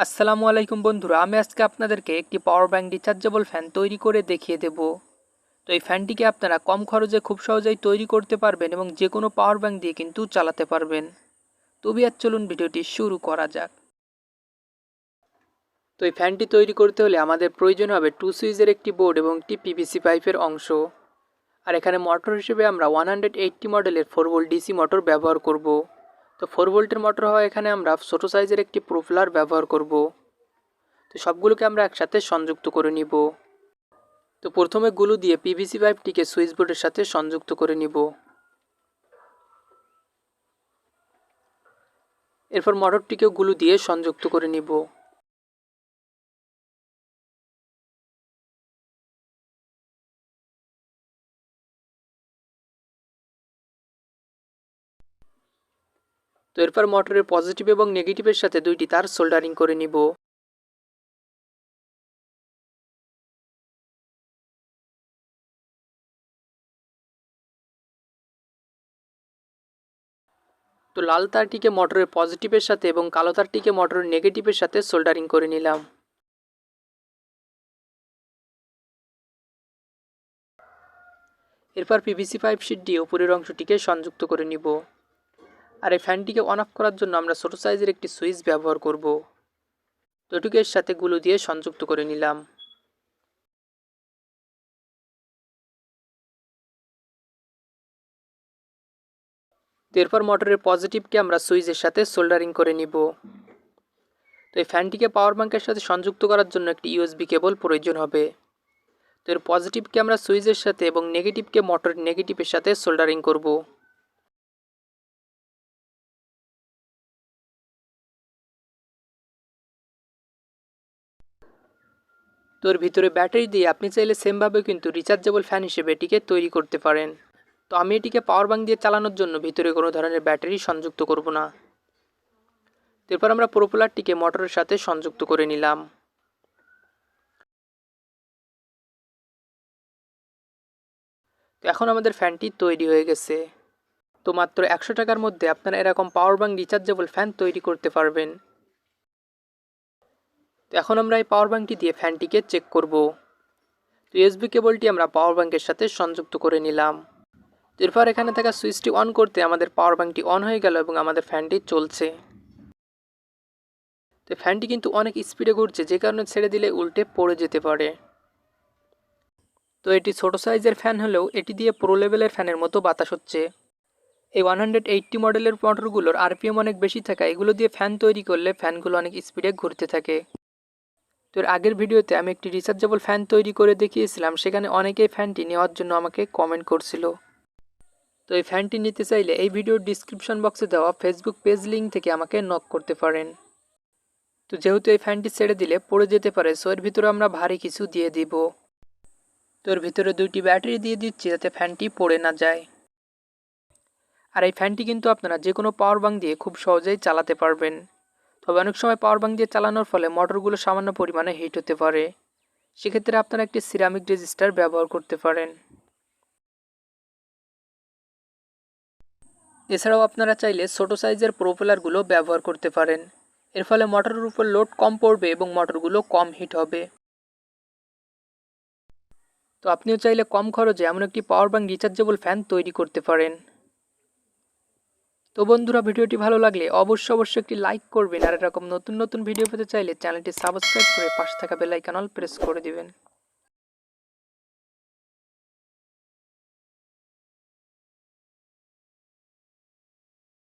আসসালামু আলাইকুম বন্ধুরা, আমি আজকে আপনাদেরকে একটি পাওয়ার ব্যাংক রিচার্জেবল ফ্যান তৈরি করে দেখিয়ে দেব। তো এই ফ্যানটিকে আপনারা কম খরচে খুব সহজেই তৈরি করতে পারবেন এবং যে কোনো পাওয়ার ব্যাংক দিয়ে কিন্তু চালাতে পারবেন। তবে আর চলুন ভিডিওটি শুরু করা যাক। তো এই ফ্যানটি তৈরি করতে হলে আমাদের প্রয়োজন হবে 2 সুইচের একটি বোর্ড এবং একটি পিভিসি পাইপের অংশ। আর এখানে মোটর হিসেবে আমরা 180 মডেলের 4 ভোল্ট ডিসি মোটর ব্যবহার করব। তো 4 ভোল্টের মোটর হওয়া এখানে আমরা ছোটো সাইজের একটি প্রোপেলার ব্যবহার করব। তো সবগুলোকে আমরা একসাথে সংযুক্ত করে নিব। তো প্রথমে গ্লু দিয়ে পিভিসি পাইপটিকে সুইচ বোর্ডের সাথে সংযুক্ত করে নিব। এরপর মোটরটিকেও গ্লু দিয়ে সংযুক্ত করে নিব। তো এরপর মোটরের পজিটিভ এবং নেগেটিভের সাথে দুইটি তার সোল্ডারিং করে নিব। তো লাল তারটিকে মোটরের পজিটিভের সাথে এবং কালো তারটিকে মোটরের নেগেটিভের সাথে সোল্ডারিং করে নিলাম। এরপর পিভিসি পাইপ শীট দিয়ে উপরের অংশটিকে সংযুক্ত করে নিব। আর এই ফ্যানটিকে অন অফ করার জন্য আমরা ছোটো সাইজের একটি সুইচ ব্যবহার করব। তো এটুকু এর সাথে গ্লু দিয়ে সংযুক্ত করে নিলাম। এরপর মোটরের পজিটিভকে আমরা সুইচের সাথে সোল্ডারিং করে নিব। তো এই ফ্যানটিকে পাওয়ার ব্যাংকের সাথে সংযুক্ত করার জন্য একটি ইউএসবি কেবল প্রয়োজন হবে। তো এর পজিটিভকে আমরা সুইচের সাথে এবং নেগেটিভকে মোটরের নেগেটিভের সাথে সোল্ডারিং করব। তো এর ভিতরে ব্যাটারি দিয়ে আপনি চাইলে সেমভাবে কিন্তু রিচার্জেবল ফ্যান হিসেবে এটিকে তৈরি করতে পারেন। তো আমি এটিকে পাওয়ার ব্যাংক দিয়ে চালানোর জন্য ভিতরে কোনো ধরনের ব্যাটারি সংযুক্ত করব না। এরপর আমরা প্রোপেলারটিকে মোটরের সাথে সংযুক্ত করে নিলাম। তো এখন আমাদের ফ্যানটি তৈরি হয়ে গেছে। তো মাত্র 100 টাকার মধ্যে আপনারা এরকম পাওয়ার ব্যাংক রিচার্জেবল ফ্যান তৈরি করতে পারবেন। তো এখন আমরা এই পাওয়ার ব্যাংকটি দিয়ে ফ্যানটিকে চেক করব। তো ইউএসবি কেবলটি আমরা পাওয়ার ব্যাংকের সাথে সংযুক্ত করে নিলাম। এরপর এখানে থাকা সুইচটি অন করতে আমাদের পাওয়ার ব্যাংকটি অন হয়ে গেল এবং আমাদের ফ্যানটি চলছে। তো ফ্যানটি কিন্তু অনেক স্পিডে ঘুরছে, যে কারণে ছেড়ে দিলে উল্টে পড়ে যেতে পারে। তো এটি ছোট সাইজের ফ্যান হলেও এটি দিয়ে প্রো লেভেলের ফ্যানের মতো বাতাস হচ্ছে। এই 180 মডেলের মোটরগুলোর আরপিএম অনেক বেশি থাকায় এগুলো দিয়ে ফ্যান তৈরি করলে ফ্যানগুলো অনেক স্পিডে ঘুরতে থাকে। তো এর আগের ভিডিওতে আমি একটি রিচার্জেবল ফ্যান তৈরি করে দেখিয়েছিলাম, সেখানে অনেকেই ফ্যানটি নেওয়ার জন্য আমাকে কমেন্ট করছিল। তো এই ফ্যানটি নিতে চাইলে এই ভিডিওর ডিসক্রিপশন বক্সে দেওয়া ফেসবুক পেজ লিঙ্ক থেকে আমাকে নক করতে পারেন। তো যেহেতু এই ফ্যানটি ছেড়ে দিলে পড়ে যেতে পারে, সো এর ভিতরে আমরা ভারী কিছু দিয়ে দিব। তো এর ভিতরে দুইটি ব্যাটারি দিয়ে দিচ্ছি যাতে ফ্যানটি পড়ে না যায়। আর এই ফ্যানটি কিন্তু আপনারা যে কোনো পাওয়ার ব্যাংক দিয়ে খুব সহজেই চালাতে পারবেন। তবে অনেক সময় পাওয়ার ব্যাংক দিয়ে চালানোর ফলে মোটরগুলো সামান্য পরিমাণে হিট হতে পারে। সেক্ষেত্রে আপনারা একটি সিরামিক রেজিস্টার ব্যবহার করতে পারেন। এছাড়াও আপনারা চাইলে ছোটো সাইজের প্রোপেলারগুলো ব্যবহার করতে পারেন। এর ফলে মোটরের উপর লোড কম পড়বে এবং মোটরগুলো কম হিট হবে। তো আপনিও চাইলে কম খরচে এমন একটি পাওয়ার ব্যাংক রিচার্জেবল ফ্যান তৈরি করতে পারেন। তো বন্ধুরা, ভিডিওটি ভালো লাগলে অবশ্যই একটি লাইক করবেন, আর এরকম নতুন নতুন ভিডিও পেতে চাইলে চ্যানেলটি সাবস্ক্রাইব করে পাশে থাকা বেল আইকন অল প্রেস করে দিবেন।